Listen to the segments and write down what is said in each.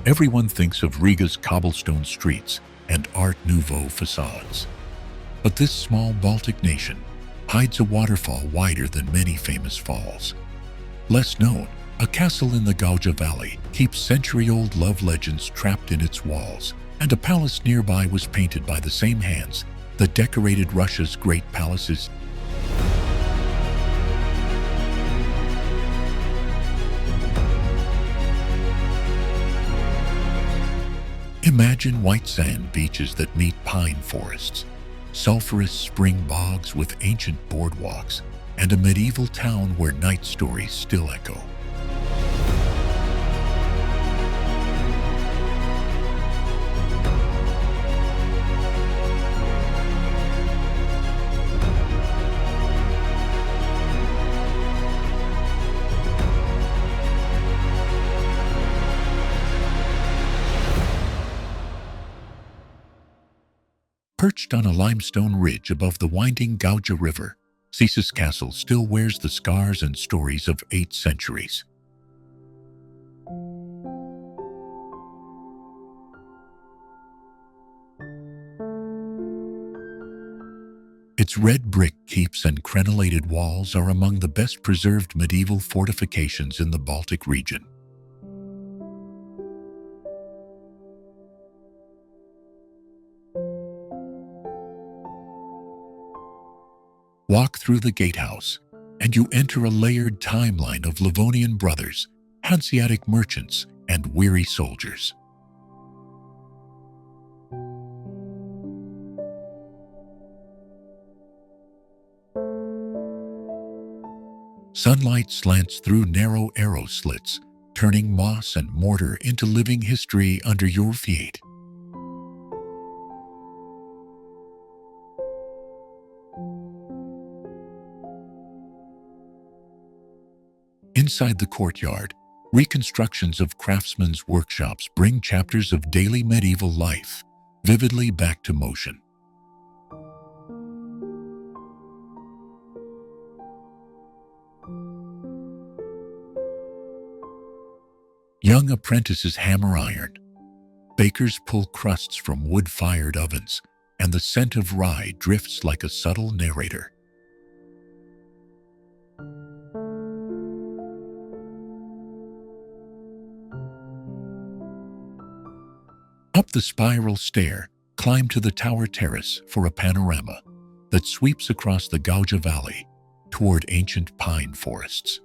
Everyone thinks of Riga's cobblestone streets and Art Nouveau facades. But this small Baltic nation hides a waterfall wider than many famous falls. Less known, a castle in the Gauja Valley keeps century-old love legends trapped in its walls, and a palace nearby was painted by the same hands that decorated Russia's great palaces. Imagine white sand beaches that meet pine forests, sulphurous spring bogs with ancient boardwalks, and a medieval town where night stories still echo. Perched on a limestone ridge above the winding Gauja River, Cesis Castle still wears the scars and stories of 8 centuries. Its red brick keeps and crenellated walls are among the best preserved medieval fortifications in the Baltic region. Walk through the gatehouse, and you enter a layered timeline of Livonian brothers, Hanseatic merchants, and weary soldiers. Sunlight slants through narrow arrow slits, turning moss and mortar into living history under your feet. Inside the courtyard, reconstructions of craftsmen's workshops bring chapters of daily medieval life vividly back to motion. Young apprentices hammer iron, bakers pull crusts from wood-fired ovens, and the scent of rye drifts like a subtle narrator. Up the spiral stair, climb to the tower terrace for a panorama that sweeps across the Gauja Valley toward ancient pine forests.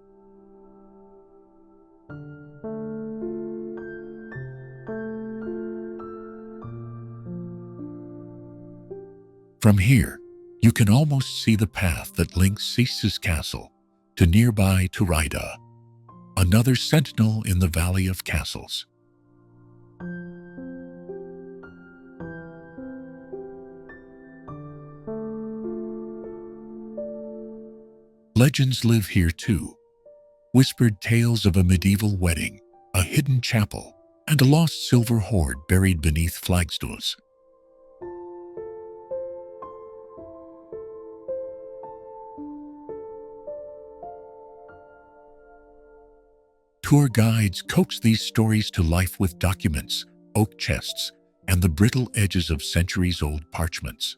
From here, you can almost see the path that links Cesis Castle to nearby Turaida, another sentinel in the Valley of Castles. Legends live here too. Whispered tales of a medieval wedding, a hidden chapel, and a lost silver hoard buried beneath flagstones. Tour guides coax these stories to life with documents, oak chests, and the brittle edges of centuries-old parchments.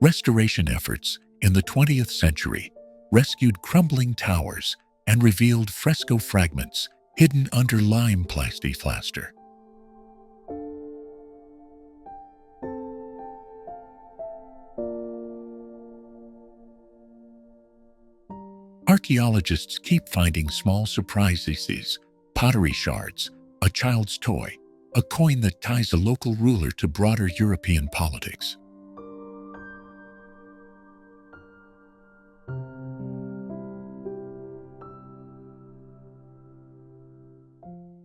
Restoration efforts in the 20th century rescued crumbling towers and revealed fresco fragments hidden under lime plaster. Archaeologists keep finding small surprises, pottery shards, a child's toy, a coin that ties a local ruler to broader European politics.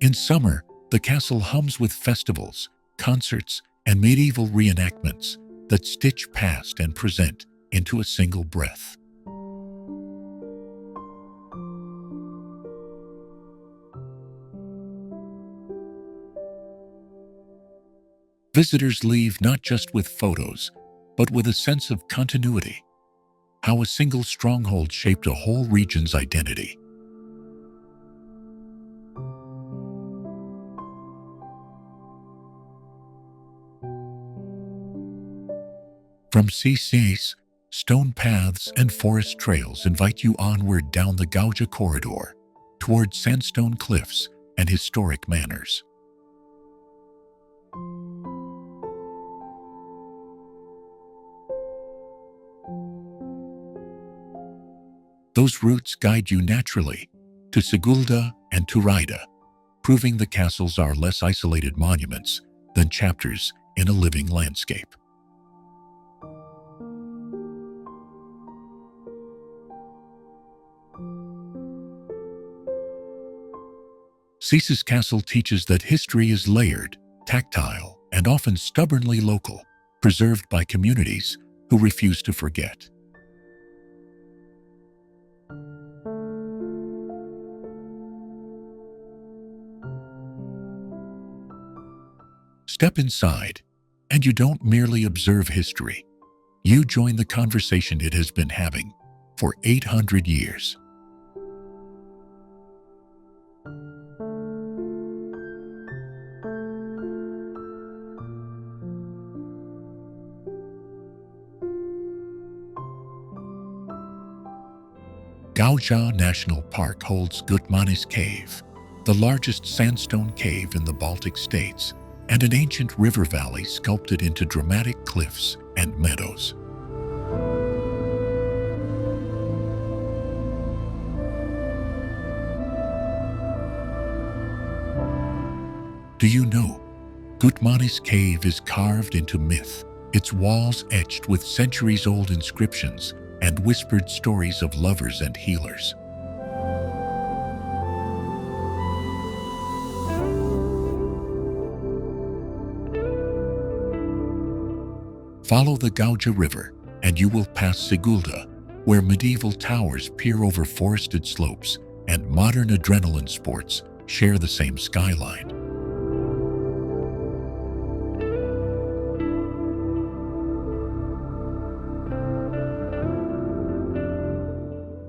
In summer, the castle hums with festivals, concerts, and medieval reenactments that stitch past and present into a single breath. Visitors leave not just with photos, but with a sense of continuity, how a single stronghold shaped a whole region's identity. From Cesis, stone paths and forest trails invite you onward down the Gauja corridor, toward sandstone cliffs and historic manors. Those routes guide you naturally to Sigulda and Turaida, proving the castles are less isolated monuments than chapters in a living landscape. Cesis Castle teaches that history is layered, tactile, and often stubbornly local, preserved by communities who refuse to forget. Step inside, and you don't merely observe history. You join the conversation it has been having for 800 years. Gauja National Park holds Gutmanis Cave, the largest sandstone cave in the Baltic states, and an ancient river valley sculpted into dramatic cliffs and meadows. Do you know, Gutmanis Cave is carved into myth, its walls etched with centuries-old inscriptions and whispered stories of lovers and healers. Follow the Gauja River, and you will pass Sigulda, where medieval towers peer over forested slopes and modern adrenaline sports share the same skyline.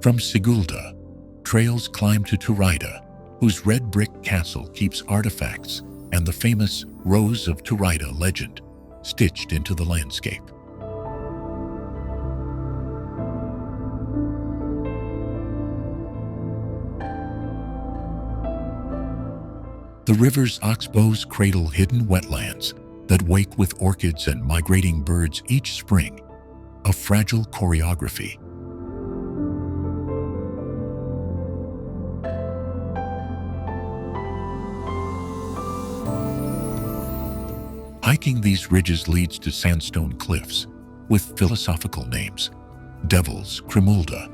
From Sigulda, trails climb to Turaida, whose red brick castle keeps artifacts and the famous Rose of Turaida legend stitched into the landscape. The river's oxbows cradle hidden wetlands that wake with orchids and migrating birds each spring, a fragile choreography. Hiking these ridges leads to sandstone cliffs with philosophical names, Devils, Kremulda,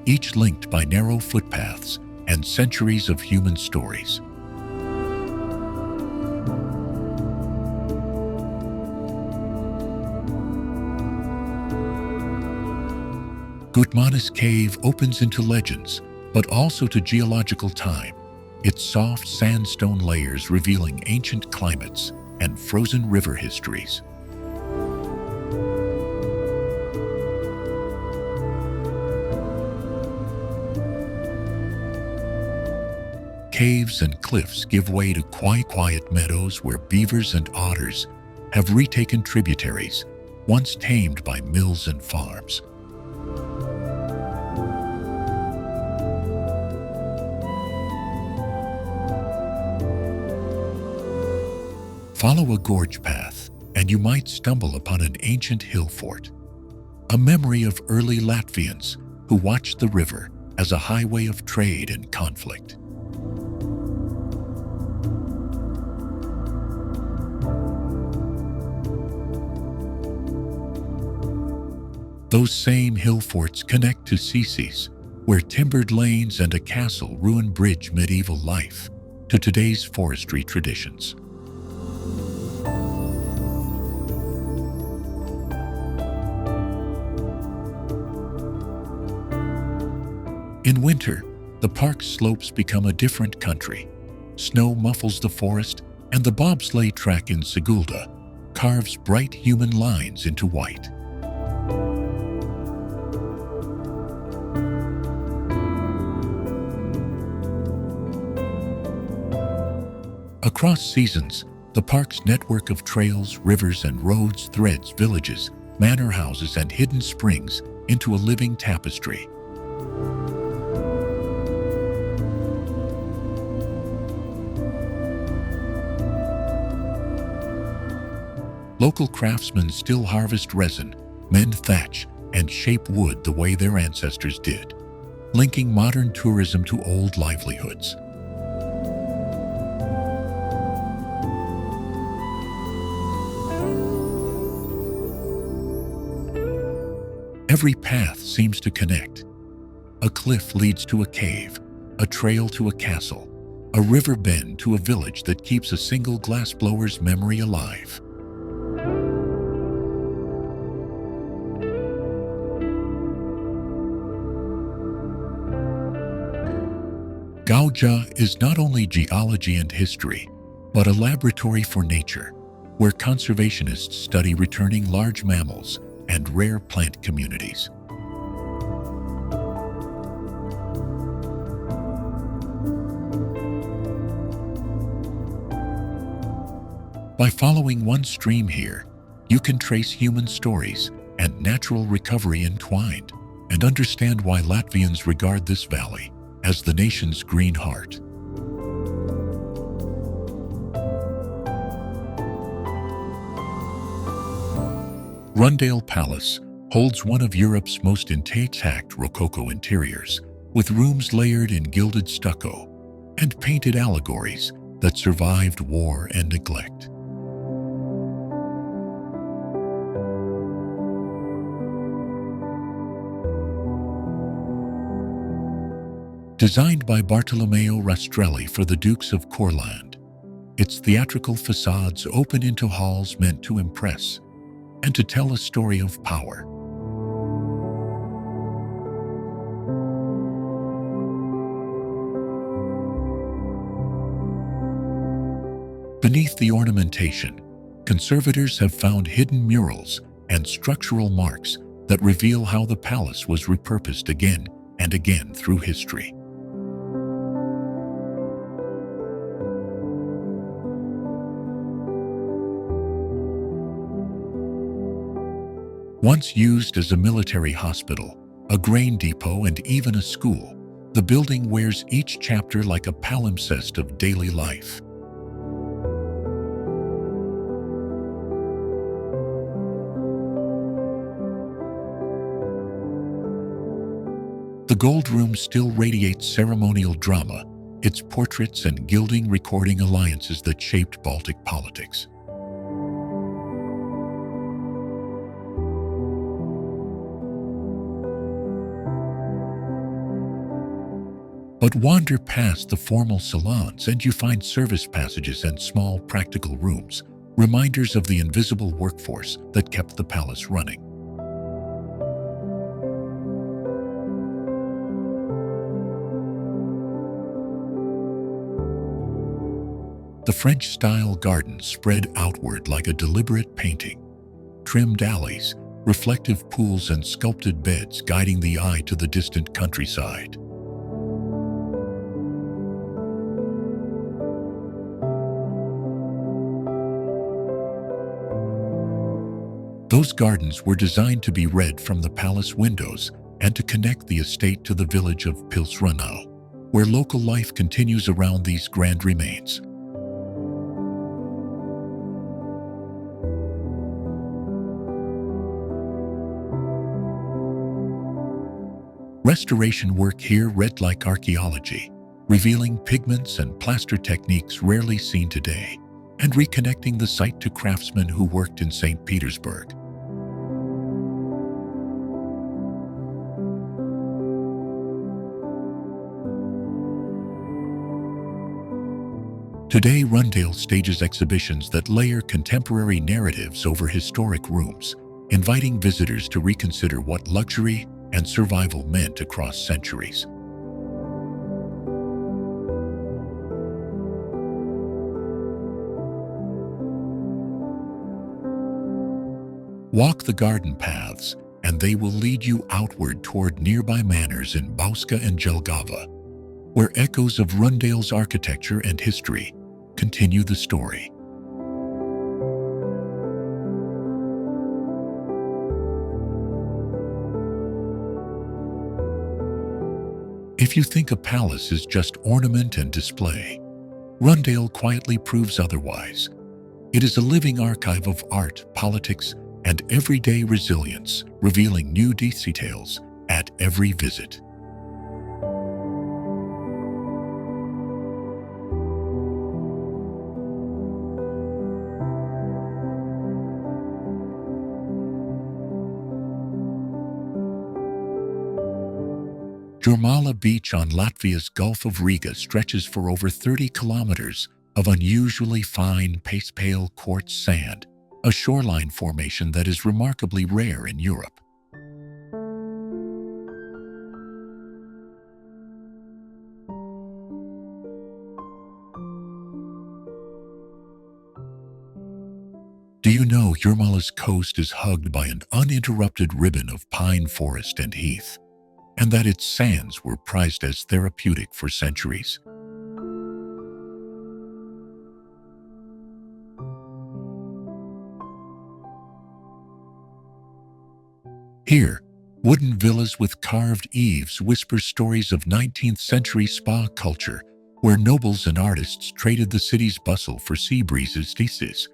each linked by narrow footpaths and centuries of human stories. Gutmanis Cave opens into legends, but also to geological time, its soft sandstone layers revealing ancient climates and frozen river histories. Caves and cliffs give way to quiet meadows where beavers and otters have retaken tributaries once tamed by mills and farms. Follow a gorge path, and you might stumble upon an ancient hill fort, a memory of early Latvians who watched the river as a highway of trade and conflict. Those same hill forts connect to Cesis, where timbered lanes and a castle ruin bridge medieval life to today's forestry traditions. In winter, the park's slopes become a different country. Snow muffles the forest, and the bobsleigh track in Sigulda carves bright human lines into white. Across seasons, the park's network of trails, rivers, and roads threads villages, manor houses, and hidden springs into a living tapestry. Local craftsmen still harvest resin, mend thatch, and shape wood the way their ancestors did, linking modern tourism to old livelihoods. Every path seems to connect. A cliff leads to a cave, a trail to a castle, a river bend to a village that keeps a single glassblower's memory alive. Gauja is not only geology and history, but a laboratory for nature, where conservationists study returning large mammals and rare plant communities. By following one stream here, you can trace human stories and natural recovery entwined, and understand why Latvians regard this valley as the nation's green heart. Rundale Palace holds one of Europe's most intact Rococo interiors, with rooms layered in gilded stucco and painted allegories that survived war and neglect. Designed by Bartolomeo Rastrelli for the Dukes of Courland, its theatrical facades open into halls meant to impress and to tell a story of power. Beneath the ornamentation, conservators have found hidden murals and structural marks that reveal how the palace was repurposed again and again through history. Once used as a military hospital, a grain depot, and even a school, the building wears each chapter like a palimpsest of daily life. The Gold Room still radiates ceremonial drama, its portraits and gilding recording alliances that shaped Baltic politics. But wander past the formal salons and you find service passages and small practical rooms, reminders of the invisible workforce that kept the palace running. The French-style gardens spread outward like a deliberate painting, trimmed alleys, reflective pools, and sculpted beds guiding the eye to the distant countryside. Those gardens were designed to be read from the palace windows and to connect the estate to the village of Pilsrunau, where local life continues around these grand remains. Restoration work here read like archaeology, revealing pigments and plaster techniques rarely seen today, and reconnecting the site to craftsmen who worked in St. Petersburg. Today, Rundale stages exhibitions that layer contemporary narratives over historic rooms, inviting visitors to reconsider what luxury and survival meant across centuries. Walk the garden paths, and they will lead you outward toward nearby manors in Bauska and Jelgava, where echoes of Rundale's architecture and history continue the story. If you think a palace is just ornament and display, Rundale quietly proves otherwise. It is a living archive of art, politics, and everyday resilience, revealing new details at every visit. Jurmala Beach on Latvia's Gulf of Riga stretches for over 30 kilometers of unusually fine pale quartz sand, a shoreline formation that is remarkably rare in Europe. Do you know Jurmala's coast is hugged by an uninterrupted ribbon of pine forest and heath, and that its sands were prized as therapeutic for centuries? Here, wooden villas with carved eaves whisper stories of 19th century spa culture, where nobles and artists traded the city's bustle for sea breezes. Cesis.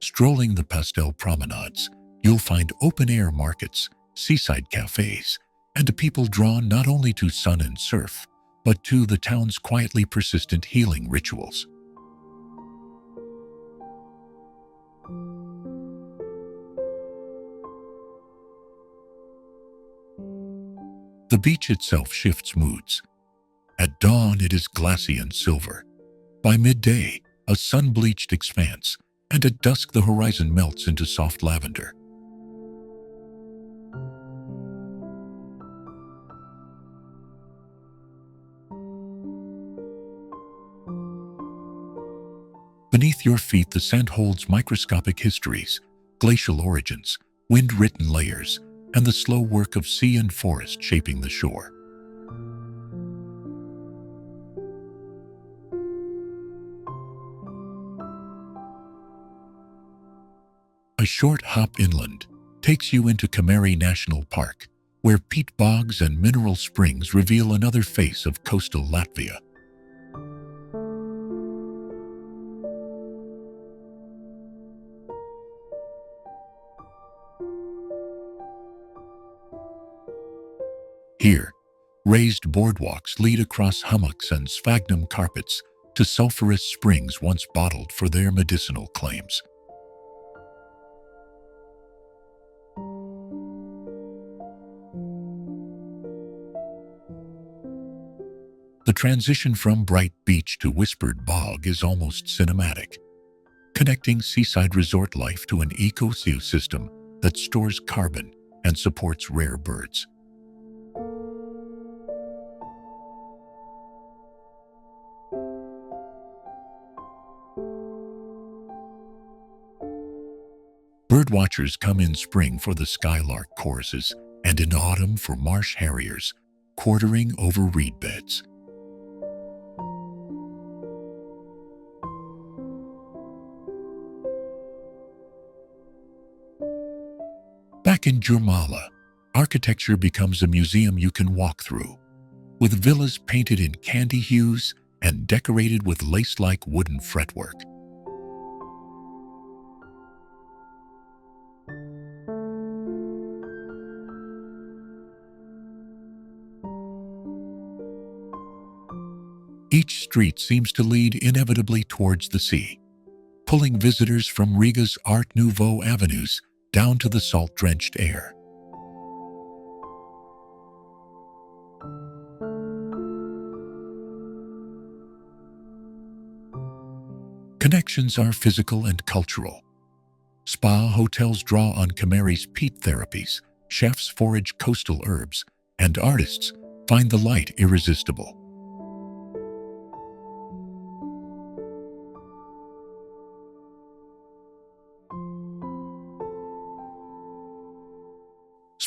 Strolling the pastel promenades, you'll find open-air markets, seaside cafes, and a people drawn not only to sun and surf, but to the town's quietly persistent healing rituals. The beach itself shifts moods. At dawn, it is glassy and silver. By midday, a sun-bleached expanse, and at dusk the horizon melts into soft lavender. Beneath your feet, the sand holds microscopic histories, glacial origins, wind-written layers, and the slow work of sea and forest shaping the shore. A short hop inland takes you into Kemeri National Park, where peat bogs and mineral springs reveal another face of coastal Latvia. Here, raised boardwalks lead across hummocks and sphagnum carpets to sulphurous springs once bottled for their medicinal claims. The transition from bright beach to whispered bog is almost cinematic, connecting seaside resort life to an ecosystem that stores carbon and supports rare birds. Birdwatchers come in spring for the skylark choruses and in autumn for marsh harriers quartering over reed beds. Back in Jurmala, architecture becomes a museum you can walk through, with villas painted in candy hues and decorated with lace-like wooden fretwork. Each street seems to lead inevitably towards the sea, pulling visitors from Riga's Art Nouveau avenues down to the salt-drenched air. Connections are physical and cultural. Spa hotels draw on Kemeri's peat therapies, chefs forage coastal herbs, and artists find the light irresistible.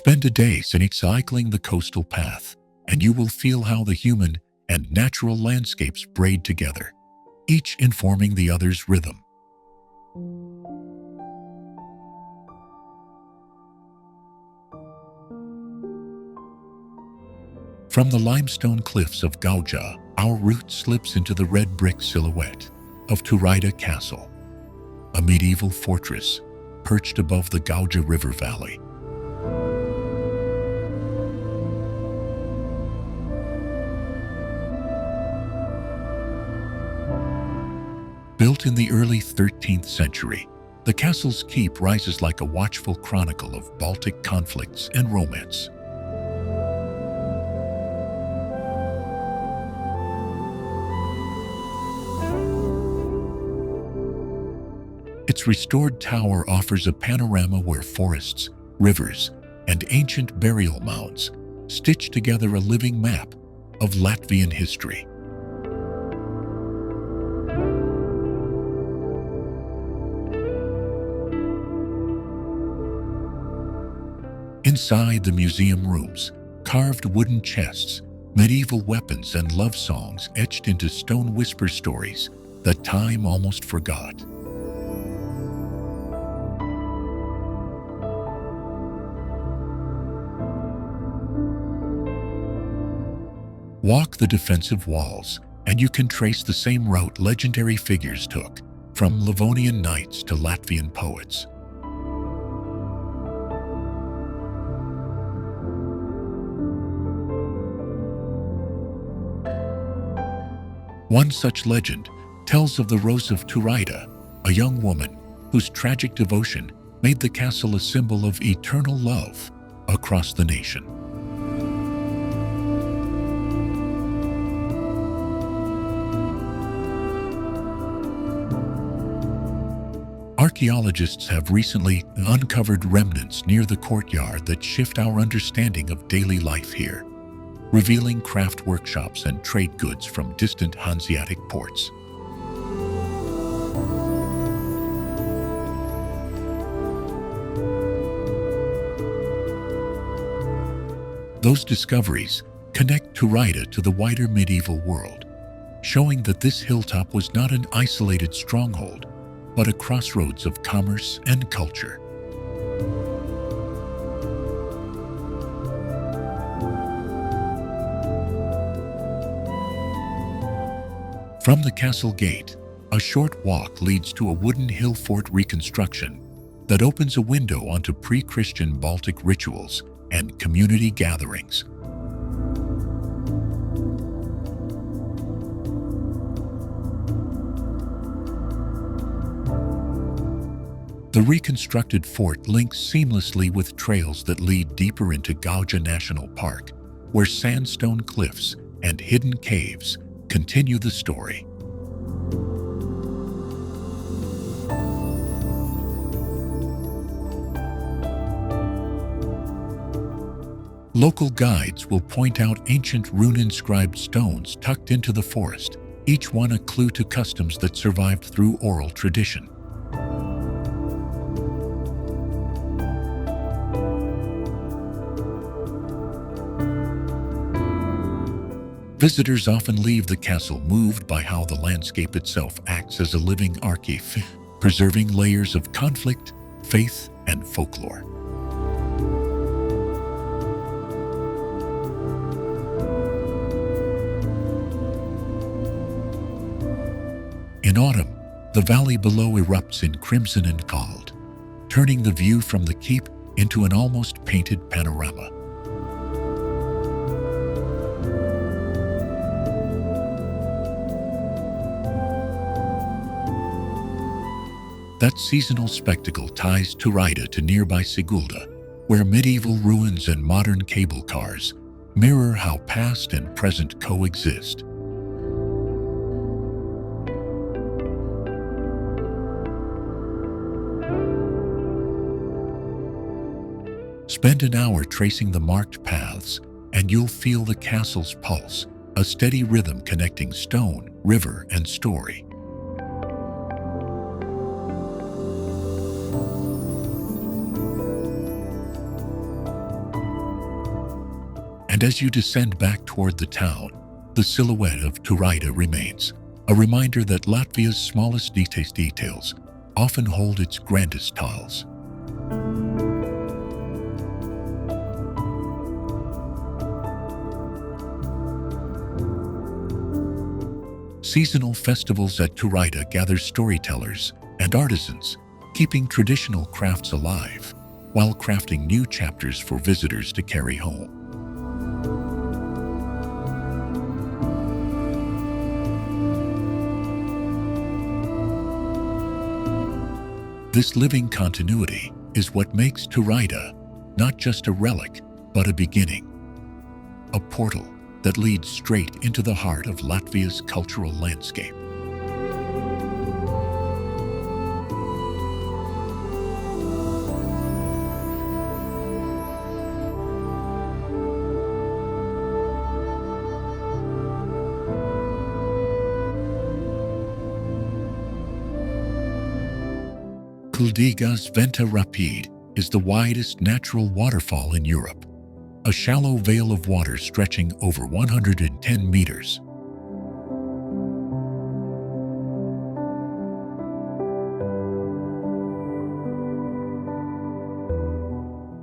Spend a day cycling the coastal path, and you will feel how the human and natural landscapes braid together, each informing the other's rhythm. From the limestone cliffs of Gauja, our route slips into the red brick silhouette of Turaida Castle, a medieval fortress perched above the Gauja River valley. Built in the early 13th century, the castle's keep rises like a watchful chronicle of Baltic conflicts and romance. Its restored tower offers a panorama where forests, rivers, and ancient burial mounds stitch together a living map of Latvian history. Inside the museum rooms, carved wooden chests, medieval weapons, and love songs etched into stone whisper stories that time almost forgot. Walk the defensive walls, and you can trace the same route legendary figures took, from Livonian knights to Latvian poets. One such legend tells of the Rose of Turaida, a young woman whose tragic devotion made the castle a symbol of eternal love across the nation. Archaeologists have recently uncovered remnants near the courtyard that shift our understanding of daily life here, revealing craft workshops and trade goods from distant Hanseatic ports. Those discoveries connect Turaida to the wider medieval world, showing that this hilltop was not an isolated stronghold, but a crossroads of commerce and culture. From the castle gate, a short walk leads to a wooden hill fort reconstruction that opens a window onto pre-Christian Baltic rituals and community gatherings. The reconstructed fort links seamlessly with trails that lead deeper into Gauja National Park, where sandstone cliffs and hidden caves continue the story. Local guides will point out ancient rune-inscribed stones tucked into the forest, each one a clue to customs that survived through oral tradition. Visitors often leave the castle moved by how the landscape itself acts as a living archive, preserving layers of conflict, faith, and folklore. In autumn, the valley below erupts in crimson and gold, turning the view from the keep into an almost painted panorama. That seasonal spectacle ties Turaida to nearby Sigulda, where medieval ruins and modern cable cars mirror how past and present coexist. Spend an hour tracing the marked paths, and you'll feel the castle's pulse, a steady rhythm connecting stone, river, and story. And as you descend back toward the town, the silhouette of Turaida remains, a reminder that Latvia's smallest details often hold its grandest tales. Seasonal festivals at Turaida gather storytellers and artisans, keeping traditional crafts alive while crafting new chapters for visitors to carry home. This living continuity is what makes Turaida not just a relic, but a beginning, a portal that leads straight into the heart of Latvia's cultural landscape. Kuldiga's Venta Rapide is the widest natural waterfall in Europe, a shallow veil of water stretching over 110 meters.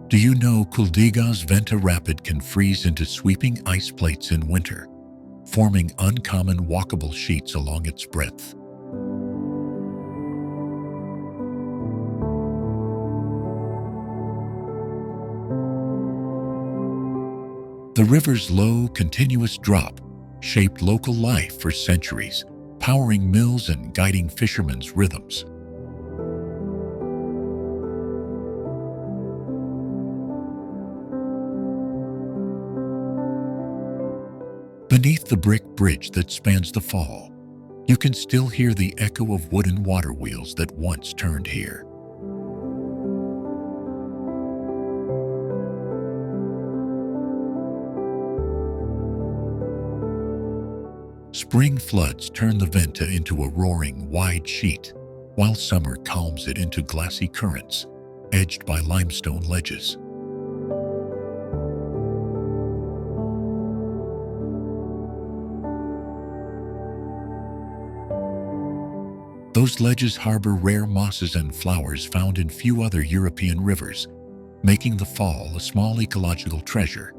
Do you know Kuldiga's Venta Rapid can freeze into sweeping ice plates in winter, forming uncommon walkable sheets along its breadth? The river's low, continuous drop shaped local life for centuries, powering mills and guiding fishermen's rhythms. Beneath the brick bridge that spans the fall, you can still hear the echo of wooden water wheels that once turned here. Spring floods turn the Venta into a roaring, wide sheet, while summer calms it into glassy currents, edged by limestone ledges. Those ledges harbor rare mosses and flowers found in few other European rivers, making the fall a small ecological treasure.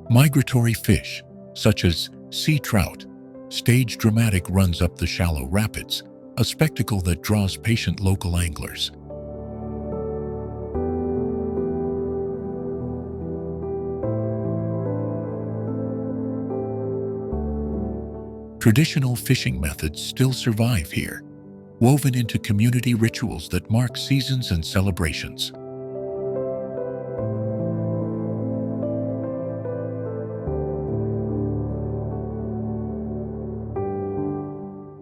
Migratory fish, such as sea trout, stage dramatic runs up the shallow rapids, a spectacle that draws patient local anglers. Traditional fishing methods still survive here, woven into community rituals that mark seasons and celebrations.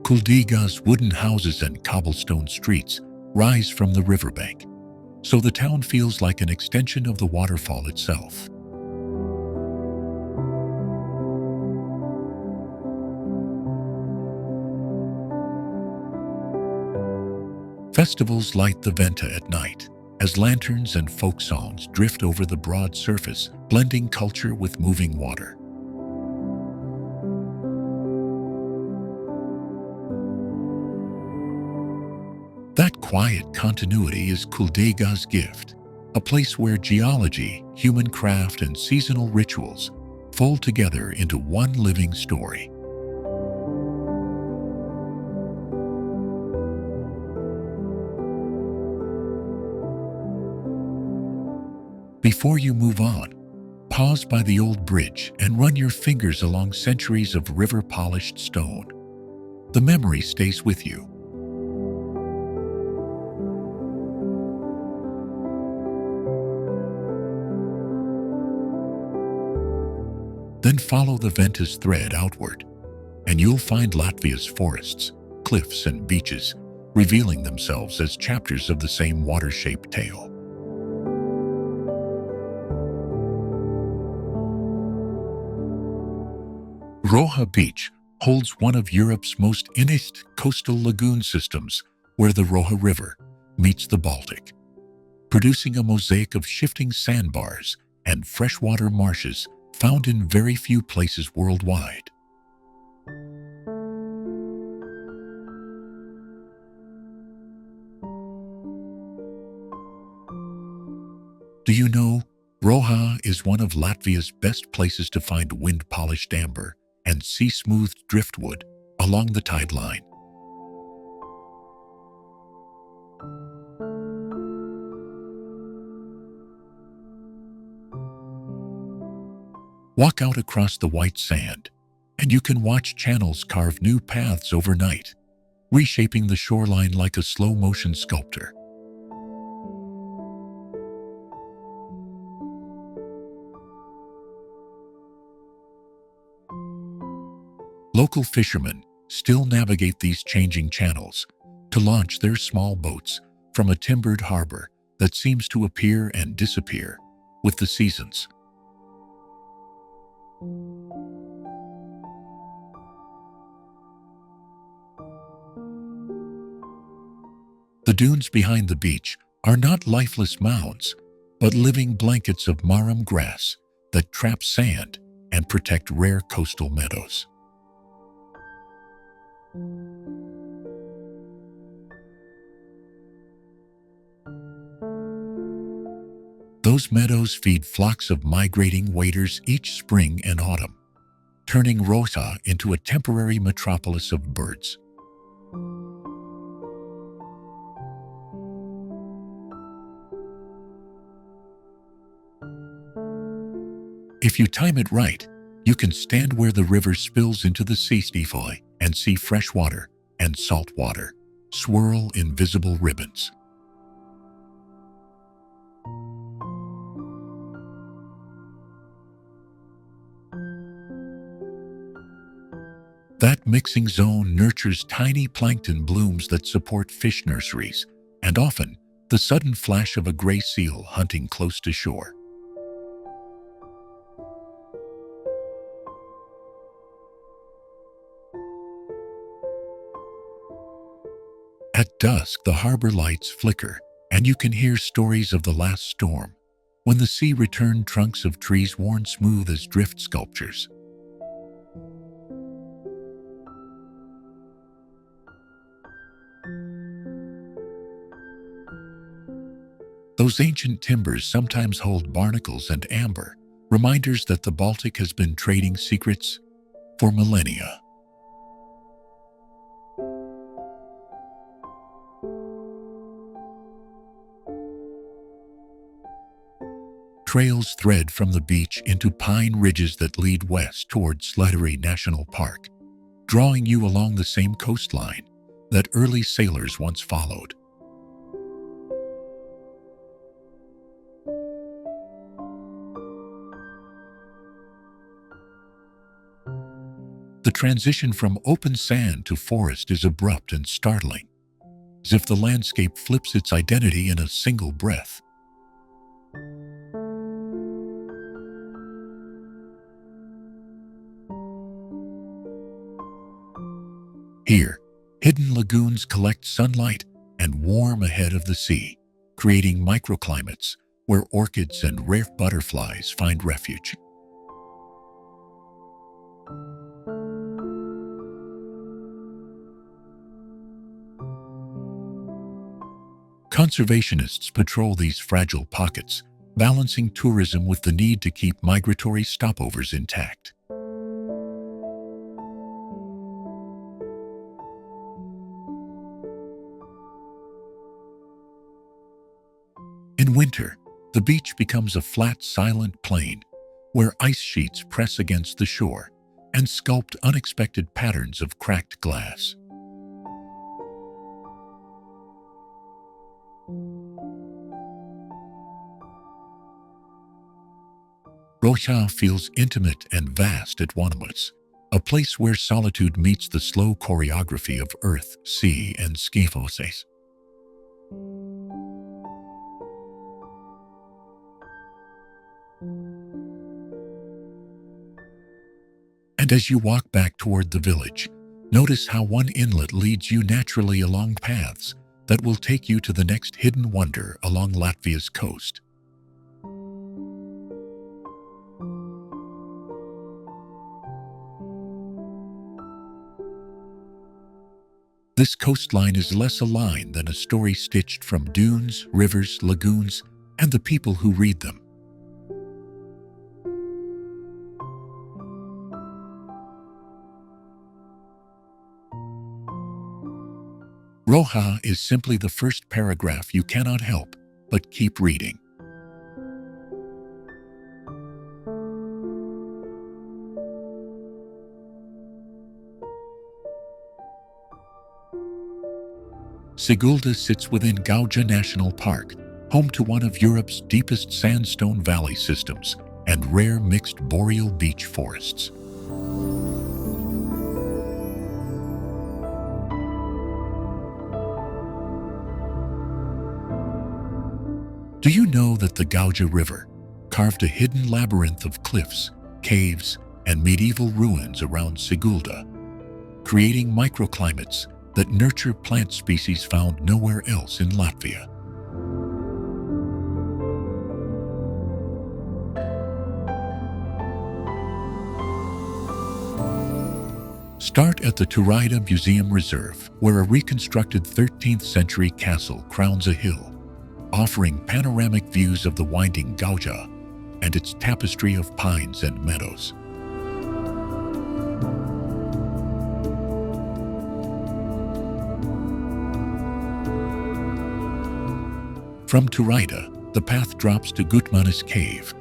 Kuldiga's wooden houses and cobblestone streets rise from the riverbank, so the town feels like an extension of the waterfall itself. Festivals light the Venta at night, as lanterns and folk songs drift over the broad surface, blending culture with moving water. That quiet continuity is Kuldiga's gift, a place where geology, human craft, and seasonal rituals fold together into one living story. Before you move on, pause by the old bridge and run your fingers along centuries of river-polished stone. The memory stays with you. Then follow the Venta's thread outward, and you'll find Latvia's forests, cliffs, and beaches revealing themselves as chapters of the same water-shaped tale. Roja Beach holds one of Europe's most innate coastal lagoon systems, where the Roja River meets the Baltic, producing a mosaic of shifting sandbars and freshwater marshes found in very few places worldwide. Do you know, Roja is one of Latvia's best places to find wind-polished amber and sea-smoothed driftwood along the tide line. Walk out across the white sand, and you can watch channels carve new paths overnight, reshaping the shoreline like a slow-motion sculptor. Local fishermen still navigate these changing channels to launch their small boats from a timbered harbor that seems to appear and disappear with the seasons. The dunes behind the beach are not lifeless mounds, but living blankets of marram grass that trap sand and protect rare coastal meadows. Those meadows feed flocks of migrating waders each spring and autumn, turning Roja into a temporary metropolis of birds. If you time it right, you can stand where the river spills into the Cesis and see fresh water and salt water swirl in visible ribbons. That mixing zone nurtures tiny plankton blooms that support fish nurseries, and often the sudden flash of a gray seal hunting close to shore. At dusk, the harbor lights flicker, and you can hear stories of the last storm, when the sea returned trunks of trees worn smooth as drift sculptures. Those ancient timbers sometimes hold barnacles and amber, reminders that the Baltic has been trading secrets for millennia. Trails thread from the beach into pine ridges that lead west toward Gauja National Park, drawing you along the same coastline that early sailors once followed. The transition from open sand to forest is abrupt and startling, as if the landscape flips its identity in a single breath. Here, hidden lagoons collect sunlight and warm ahead of the sea, creating microclimates where orchids and rare butterflies find refuge. Conservationists patrol these fragile pockets, balancing tourism with the need to keep migratory stopovers intact. In winter, the beach becomes a flat, silent plain where ice sheets press against the shore and sculpt unexpected patterns of cracked glass. Roja feels intimate and vast at once, a place where solitude meets the slow choreography of earth, sea, and skyphoses. And as you walk back toward the village, notice how one inlet leads you naturally along paths that will take you to the next hidden wonder along Latvia's coast. This coastline is less a line than a story stitched from dunes, rivers, lagoons, and the people who read them. Roja is simply the first paragraph you cannot help but keep reading. Sigulda sits within Gauja National Park, home to one of Europe's deepest sandstone valley systems and rare mixed boreal beech forests. Do you know that the Gauja River carved a hidden labyrinth of cliffs, caves, and medieval ruins around Sigulda, creating microclimates that nurture plant species found nowhere else in Latvia? Start at the Turaida Museum Reserve, where a reconstructed 13th century castle crowns a hill, offering panoramic views of the winding Gauja and its tapestry of pines and meadows. From Turaida, the path drops to Gutmanis Cave,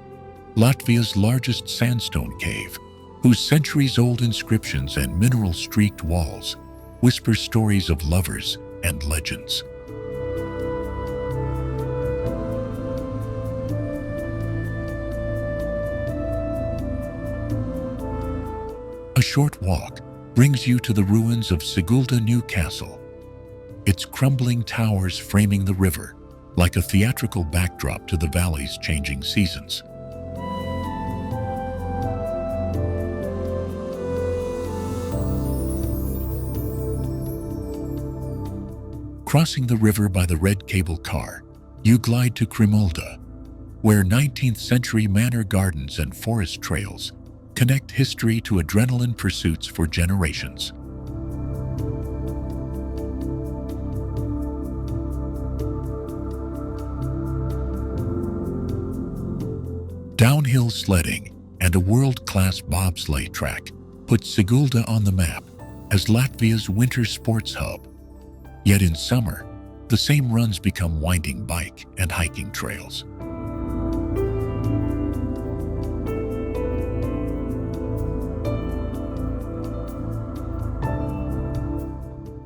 Latvia's largest sandstone cave, whose centuries-old inscriptions and mineral-streaked walls whisper stories of lovers and legends. A short walk brings you to the ruins of Sigulda New Castle, its crumbling towers framing the river like a theatrical backdrop to the valley's changing seasons. Crossing the river by the red cable car, you glide to Kremolda, where 19th century manor gardens and forest trails connect history to adrenaline pursuits for generations. Downhill sledding and a world-class bobsleigh track put Sigulda on the map as Latvia's winter sports hub. Yet in summer, the same runs become winding bike and hiking trails.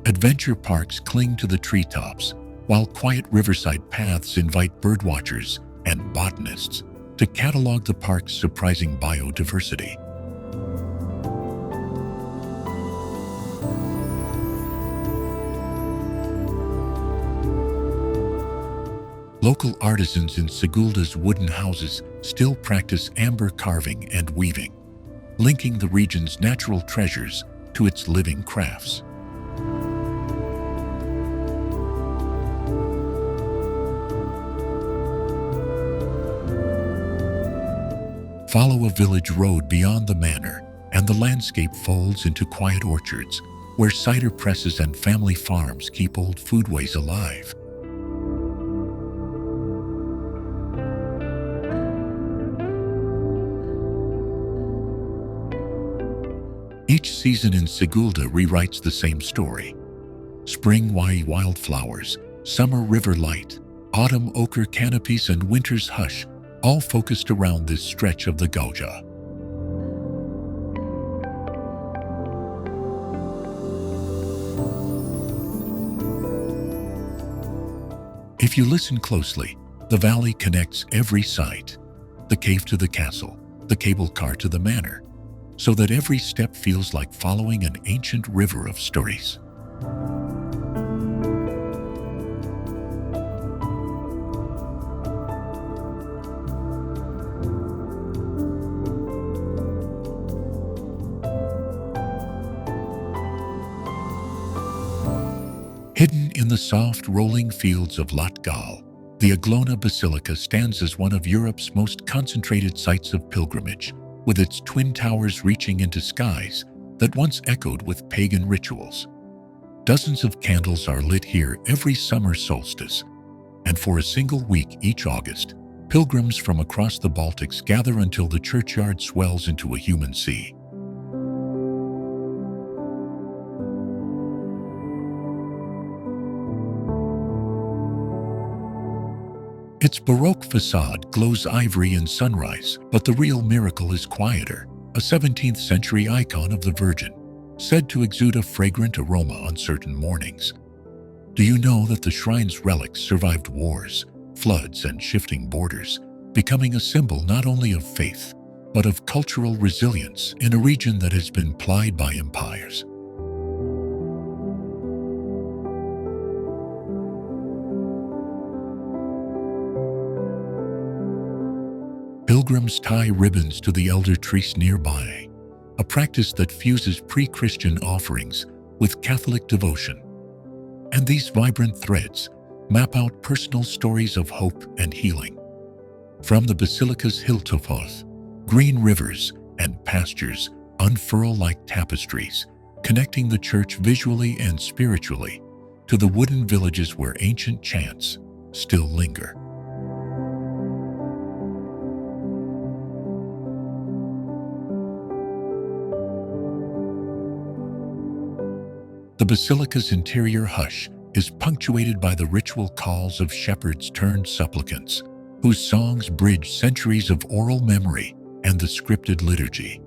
Adventure parks cling to the treetops, while quiet riverside paths invite birdwatchers and botanists to catalog the park's surprising biodiversity. Local artisans in Sigulda's wooden houses still practice amber carving and weaving, linking the region's natural treasures to its living crafts. Follow a village road beyond the manor, and the landscape folds into quiet orchards where cider presses and family farms keep old foodways alive. Each season in Sigulda rewrites the same story. Spring wildflowers, summer river light, autumn ochre canopies, and winter's hush, all focused around this stretch of the Gauja. If you listen closely, the valley connects every site, the cave to the castle, the cable car to the manor, so that every step feels like following an ancient river of stories. Hidden in the soft, rolling fields of Latgal, the Aglona Basilica stands as one of Europe's most concentrated sites of pilgrimage, with its twin towers reaching into skies that once echoed with pagan rituals. Dozens of candles are lit here every summer solstice, and for a single week each August, pilgrims from across the Baltics gather until the churchyard swells into a human sea. Its Baroque facade glows ivory in sunrise, but the real miracle is quieter, a 17th century icon of the Virgin, said to exude a fragrant aroma on certain mornings. Do you know that the shrine's relics survived wars, floods, and shifting borders, becoming a symbol not only of faith, but of cultural resilience in a region that has been plied by empires? Pilgrims tie ribbons to the elder trees nearby, a practice that fuses pre-Christian offerings with Catholic devotion. And these vibrant threads map out personal stories of hope and healing. From the basilica's hilltops, green rivers and pastures unfurl like tapestries, connecting the church visually and spiritually to the wooden villages where ancient chants still linger. The basilica's interior hush is punctuated by the ritual calls of shepherds turned supplicants, whose songs bridge centuries of oral memory and the scripted liturgy.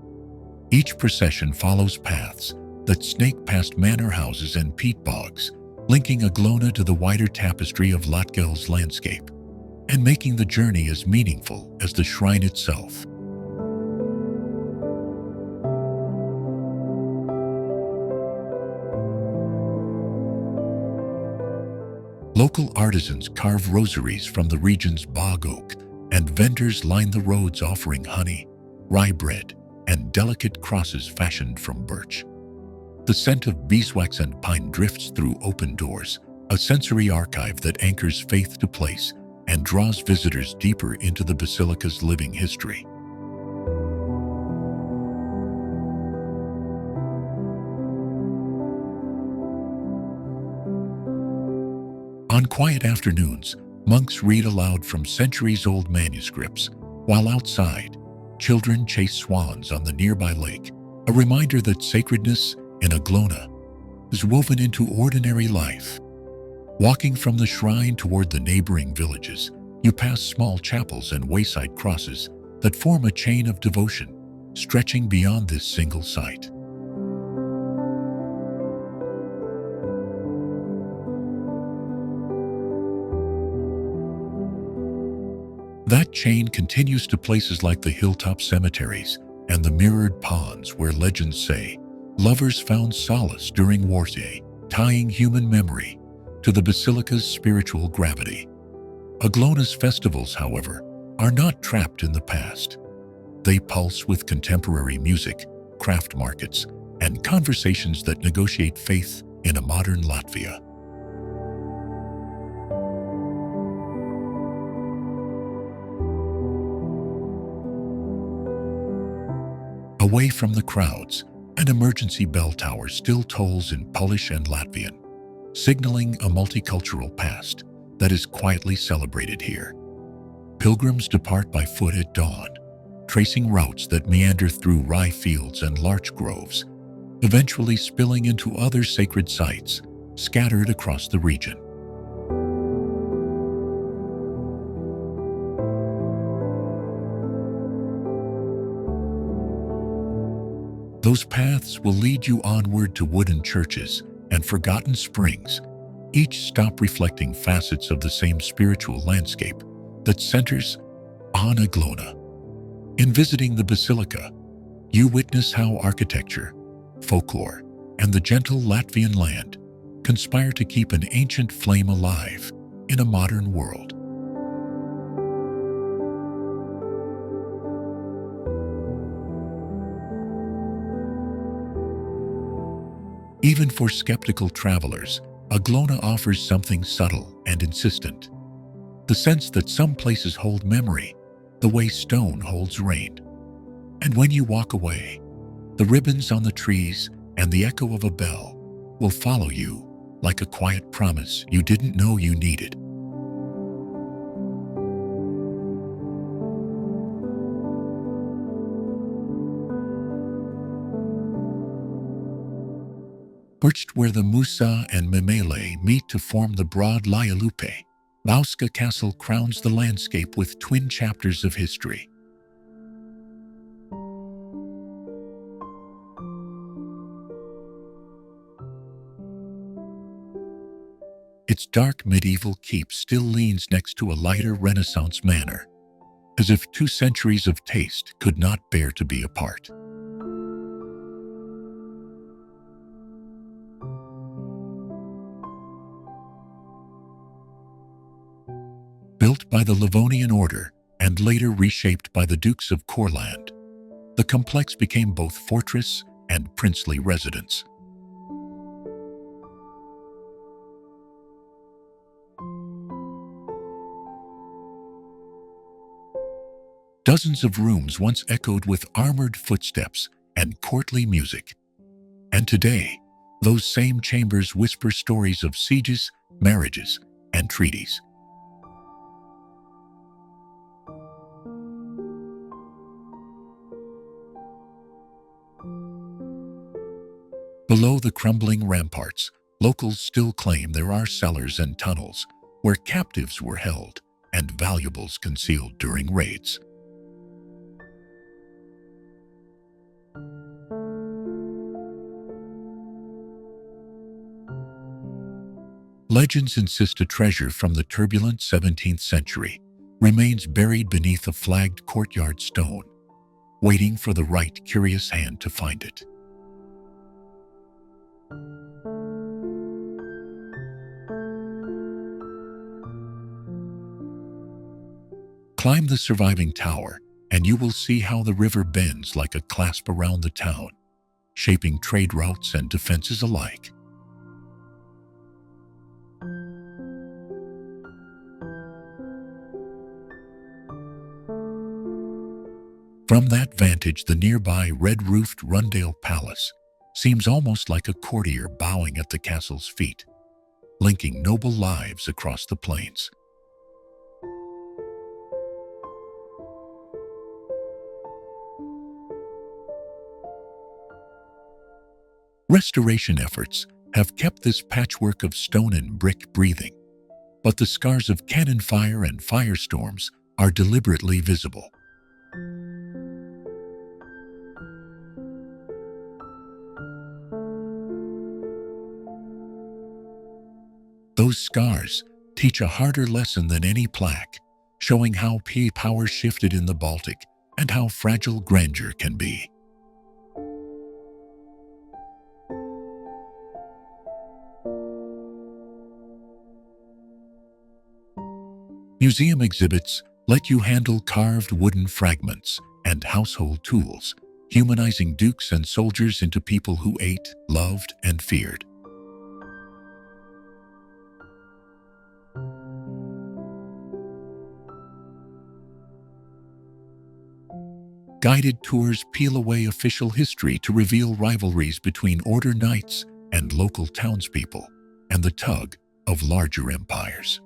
Each procession follows paths that snake past manor houses and peat bogs, linking Aglona to the wider tapestry of Latgal's landscape, and making the journey as meaningful as the shrine itself. Local artisans carve rosaries from the region's bog oak, and vendors line the roads offering honey, rye bread, and delicate crosses fashioned from birch. The scent of beeswax and pine drifts through open doors, a sensory archive that anchors faith to place and draws visitors deeper into the basilica's living history. On quiet afternoons, monks read aloud from centuries-old manuscripts, while outside, children chase swans on the nearby lake, a reminder that sacredness in Aglona is woven into ordinary life. Walking from the shrine toward the neighboring villages, you pass small chapels and wayside crosses that form a chain of devotion, stretching beyond this single site. That chain continues to places like the hilltop cemeteries and the mirrored ponds where legends say lovers found solace during warfare, tying human memory to the basilica's spiritual gravity. Aglona's festivals, however, are not trapped in the past. They pulse with contemporary music, craft markets, and conversations that negotiate faith in a modern Latvia. Away from the crowds, an emergency bell tower still tolls in Polish and Latvian, signaling a multicultural past that is quietly celebrated here. Pilgrims depart by foot at dawn, tracing routes that meander through rye fields and larch groves, eventually spilling into other sacred sites scattered across the region. Those paths will lead you onward to wooden churches and forgotten springs, each stop reflecting facets of the same spiritual landscape that centers on Aglona. In visiting the basilica, you witness how architecture, folklore, and the gentle Latvian land conspire to keep an ancient flame alive in a modern world. Even for skeptical travelers, Aglona offers something subtle and insistent. The sense that some places hold memory, the way stone holds rain. And when you walk away, the ribbons on the trees and the echo of a bell will follow you like a quiet promise you didn't know you needed. Perched where the Musa and Memele meet to form the broad Lialupe, Bauska Castle crowns the landscape with twin chapters of history. Its dark medieval keep still leans next to a lighter Renaissance manor, as if 2 centuries of taste could not bear to be apart. Built by the Livonian order and later reshaped by the Dukes of Courland, the complex became both fortress and princely residence. Dozens of rooms once echoed with armored footsteps and courtly music. And today, those same chambers whisper stories of sieges, marriages, and treaties. Below the crumbling ramparts, locals still claim there are cellars and tunnels where captives were held and valuables concealed during raids. Legends insist a treasure from the turbulent 17th century remains buried beneath a flagged courtyard stone, waiting for the right curious hand to find it. Climb the surviving tower, and you will see how the river bends like a clasp around the town, shaping trade routes and defenses alike. From that vantage, the nearby red-roofed Rundale Palace seems almost like a courtier bowing at the castle's feet, linking noble lives across the plains. Restoration efforts have kept this patchwork of stone and brick breathing, but the scars of cannon fire and firestorms are deliberately visible. Those scars teach a harder lesson than any plaque, showing how power shifted in the Baltic and how fragile grandeur can be. Museum exhibits let you handle carved wooden fragments and household tools, humanizing dukes and soldiers into people who ate, loved, and feared. Guided tours peel away official history to reveal rivalries between order knights and local townspeople, and the tug of larger empires.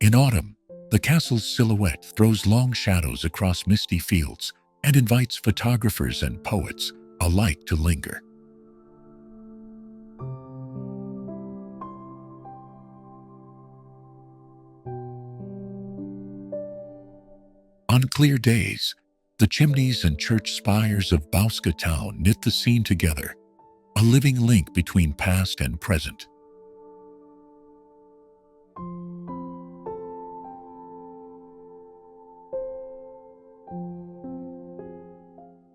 In autumn, the castle's silhouette throws long shadows across misty fields and invites photographers and poets alike to linger. On clear days, the chimneys and church spires of Bauska town knit the scene together, a living link between past and present.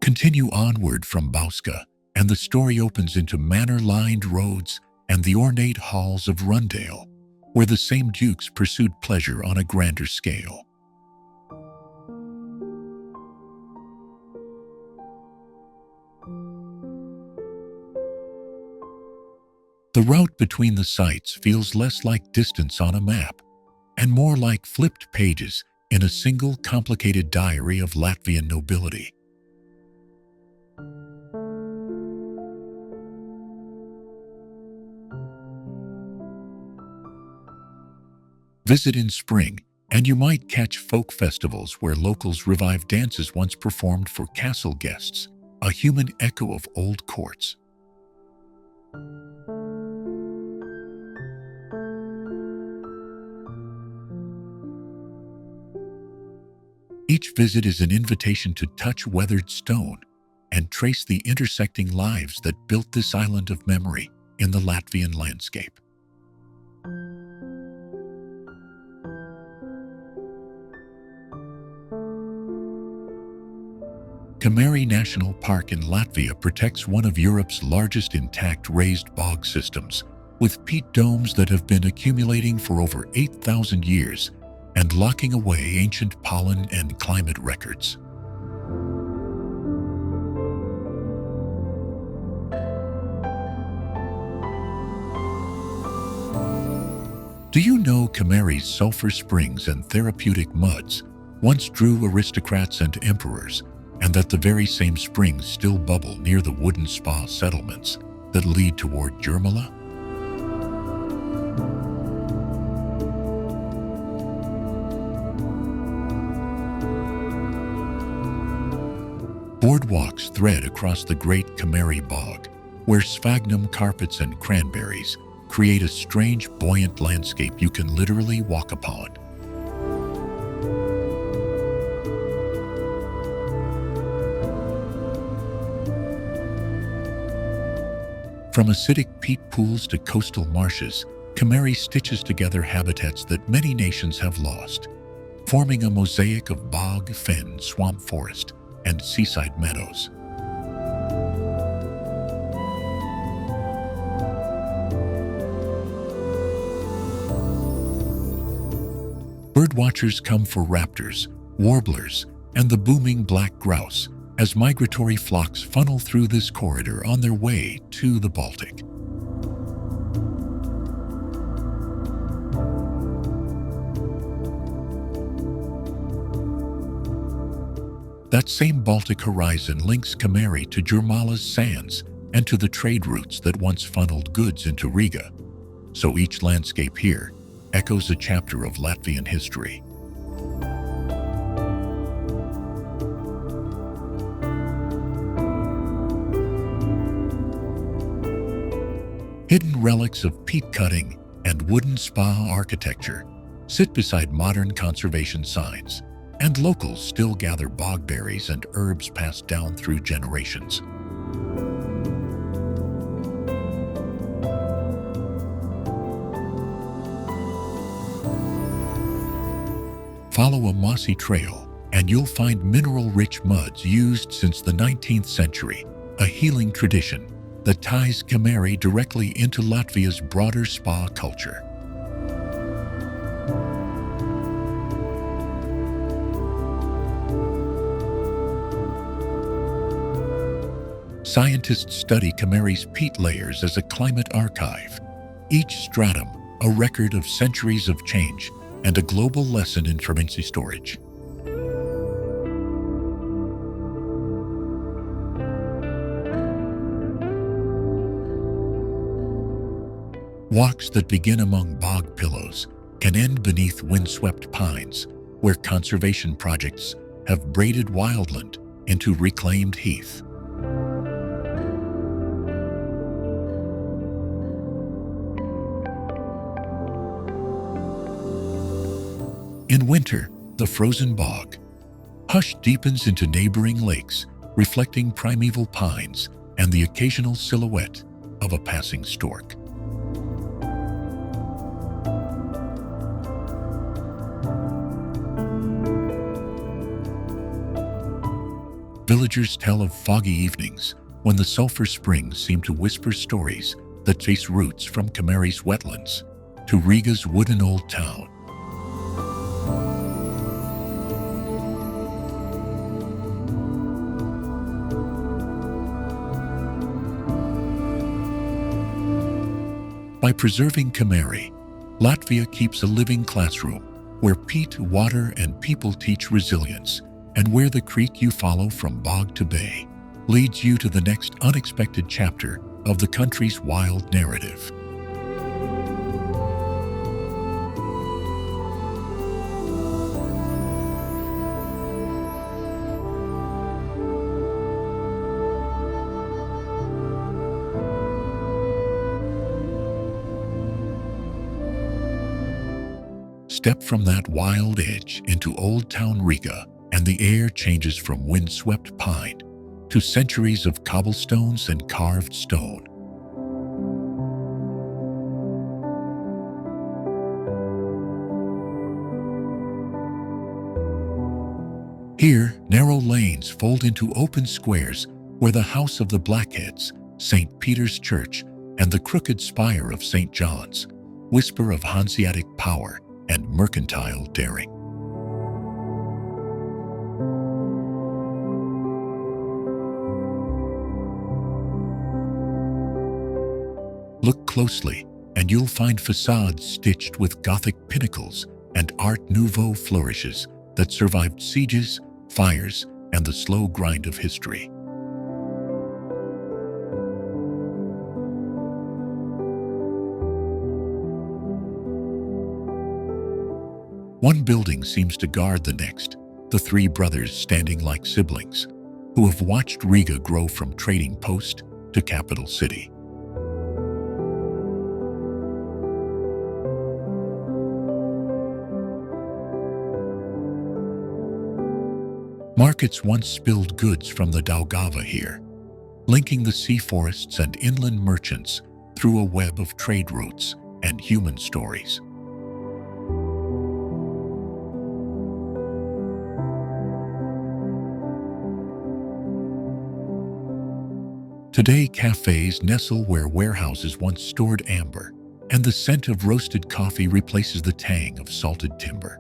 Continue onward from Bauska, and the story opens into manor-lined roads and the ornate halls of Rundale, where the same dukes pursued pleasure on a grander scale. The route between the sites feels less like distance on a map and more like flipped pages in a single complicated diary of Latvian nobility. Visit in spring, and you might catch folk festivals where locals revive dances once performed for castle guests, a human echo of old courts. Each visit is an invitation to touch weathered stone and trace the intersecting lives that built this island of memory in the Latvian landscape. Kemeri National Park in Latvia protects one of Europe's largest intact raised bog systems, with peat domes that have been accumulating for over 8,000 years and locking away ancient pollen and climate records. Do you know Kemeri's sulfur springs and therapeutic muds once drew aristocrats and emperors, and that the very same springs still bubble near the wooden spa settlements that lead toward Jurmala? Boardwalks thread across the Great Kemeri Bog, where sphagnum carpets and cranberries create a strange, buoyant landscape you can literally walk upon. From acidic peat pools to coastal marshes, Kemeri stitches together habitats that many nations have lost, forming a mosaic of bog, fen, swamp forest, and seaside meadows. Birdwatchers come for raptors, warblers, and the booming black grouse as migratory flocks funnel through this corridor on their way to the Baltic. That same Baltic horizon links Kemeri to Jurmala's sands and to the trade routes that once funneled goods into Riga. So each landscape here echoes a chapter of Latvian history. Hidden relics of peat cutting and wooden spa architecture sit beside modern conservation signs, and locals still gather bogberries and herbs passed down through generations. Follow a mossy trail, and you'll find mineral-rich muds used since the 19th century, a healing tradition that ties Kemeri directly into Latvia's broader spa culture. Scientists study Kemeri's peat layers as a climate archive, each stratum a record of centuries of change and a global lesson in fermency storage. Walks that begin among bog pillows can end beneath windswept pines, where conservation projects have braided wildland into reclaimed heath. In winter, the frozen bog hush deepens into neighboring lakes, reflecting primeval pines and the occasional silhouette of a passing stork. Villagers tell of foggy evenings when the sulfur springs seem to whisper stories that trace roots from Kemeri's wetlands to Riga's wooden old town. By preserving Kemeri, Latvia keeps a living classroom where peat, water, and people teach resilience, and where the creek you follow from bog to bay leads you to the next unexpected chapter of the country's wild narrative. Step from that wild edge into Old Town Riga, and the air changes from wind-swept pine to centuries of cobblestones and carved stone. Here, narrow lanes fold into open squares where the House of the Blackheads, St. Peter's Church, and the crooked spire of St. John's whisper of Hanseatic power and mercantile daring. Look closely, and you'll find facades stitched with Gothic pinnacles and Art Nouveau flourishes that survived sieges, fires, and the slow grind of history. One building seems to guard the next, the three brothers standing like siblings, who have watched Riga grow from trading post to capital city. Markets once spilled goods from the Daugava here, linking the sea forests and inland merchants through a web of trade routes and human stories. Today, cafes nestle where warehouses once stored amber, and the scent of roasted coffee replaces the tang of salted timber.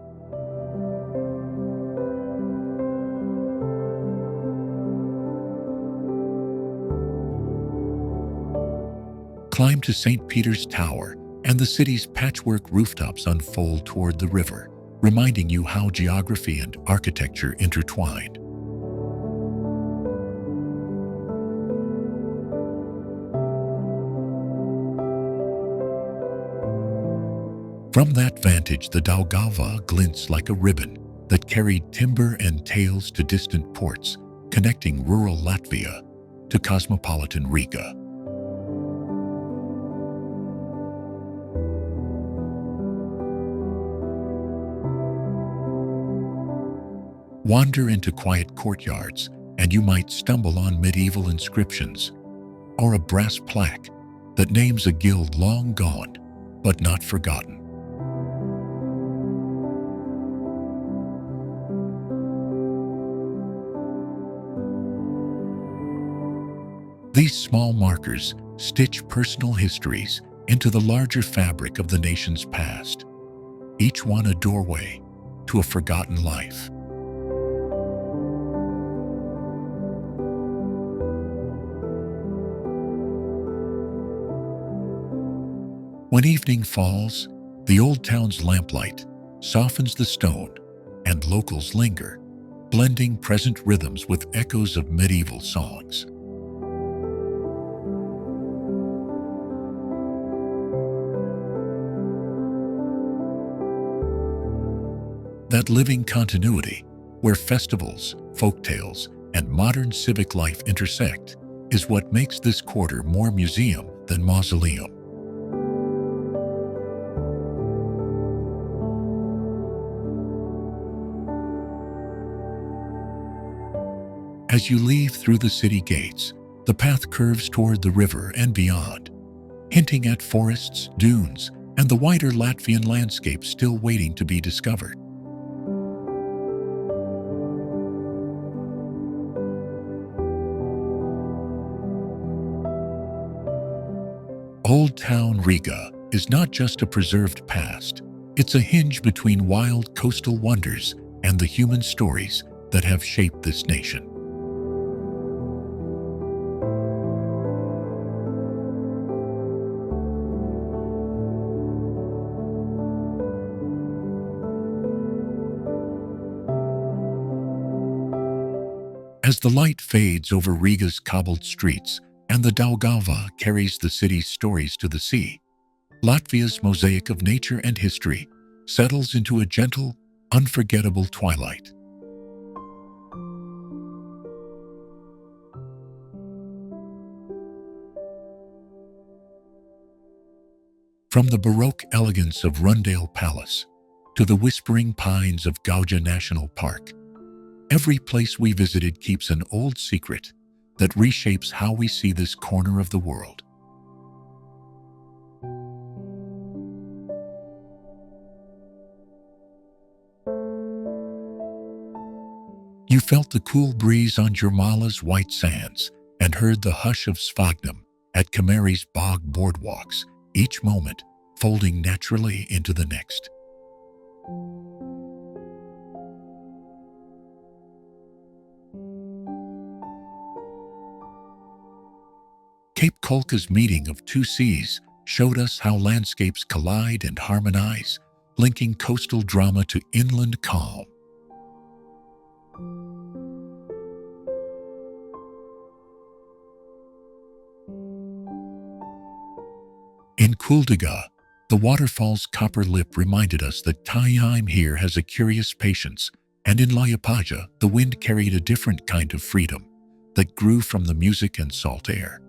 Climb to St. Peter's Tower, and the city's patchwork rooftops unfold toward the river, reminding you how geography and architecture intertwined. From that vantage, the Daugava glints like a ribbon that carried timber and tales to distant ports, connecting rural Latvia to cosmopolitan Riga. Wander into quiet courtyards, and you might stumble on medieval inscriptions or a brass plaque that names a guild long gone but not forgotten. These small markers stitch personal histories into the larger fabric of the nation's past, each one a doorway to a forgotten life. When evening falls, the old town's lamplight softens the stone, and locals linger, blending present rhythms with echoes of medieval songs. That living continuity, where festivals, folktales, and modern civic life intersect, is what makes this quarter more museum than mausoleum. As you leave through the city gates, the path curves toward the river and beyond, hinting at forests, dunes, and the wider Latvian landscape still waiting to be discovered. Old Town Riga is not just a preserved past, it's a hinge between wild coastal wonders and the human stories that have shaped this nation. As the light fades over Riga's cobbled streets and the Daugava carries the city's stories to the sea, Latvia's mosaic of nature and history settles into a gentle, unforgettable twilight. From the Baroque elegance of Rundale Palace to the whispering pines of Gauja National Park, every place we visited keeps an old secret that reshapes how we see this corner of the world. You felt the cool breeze on Jurmala's white sands and heard the hush of sphagnum at Kemeri's bog boardwalks, each moment folding naturally into the next. Cape Kolka's meeting of two seas showed us how landscapes collide and harmonize, linking coastal drama to inland calm. In Kuldiga, the waterfall's copper lip reminded us that time here has a curious patience, and in Latvia, the wind carried a different kind of freedom that grew from the music and salt air.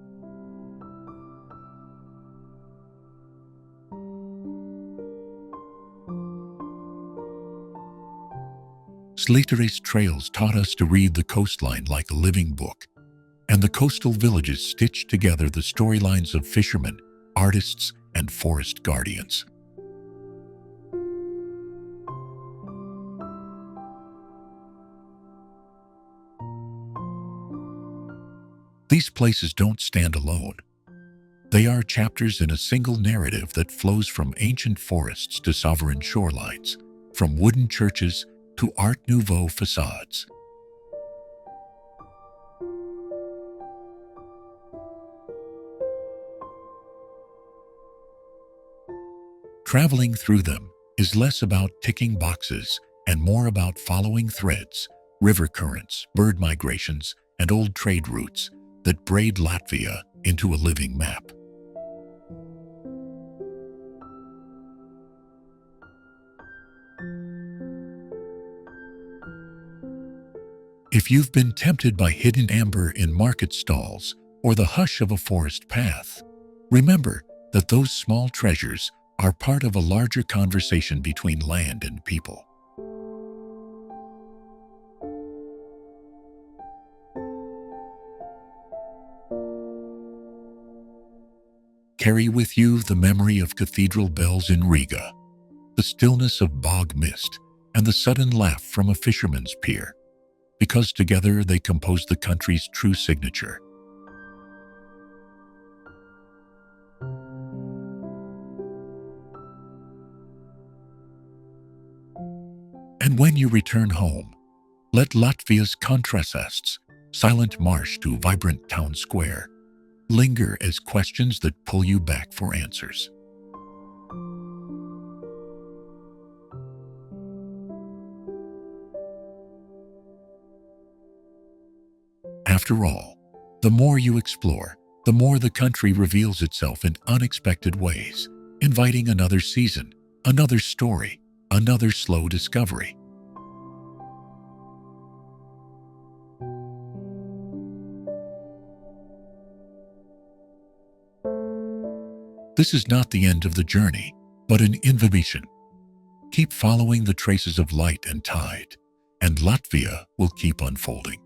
Sliteris trails taught us to read the coastline like a living book, and the coastal villages stitched together the storylines of fishermen, artists, and forest guardians. These places don't stand alone. They are chapters in a single narrative that flows from ancient forests to sovereign shorelines, from wooden churches to Art Nouveau facades. Traveling through them is less about ticking boxes and more about following threads, river currents, bird migrations, and old trade routes that braid Latvia into a living map. If you've been tempted by hidden amber in market stalls or the hush of a forest path, remember that those small treasures are part of a larger conversation between land and people. Carry with you the memory of cathedral bells in Riga, the stillness of bog mist, and the sudden laugh from a fisherman's pier, because together they compose the country's true signature. And when you return home, let Latvia's contrasts, silent marsh to vibrant town square, linger as questions that pull you back for answers. After all, the more you explore, the more the country reveals itself in unexpected ways, inviting another season, another story, another slow discovery. This is not the end of the journey, but an invitation. Keep following the traces of light and tide, and Latvia will keep unfolding.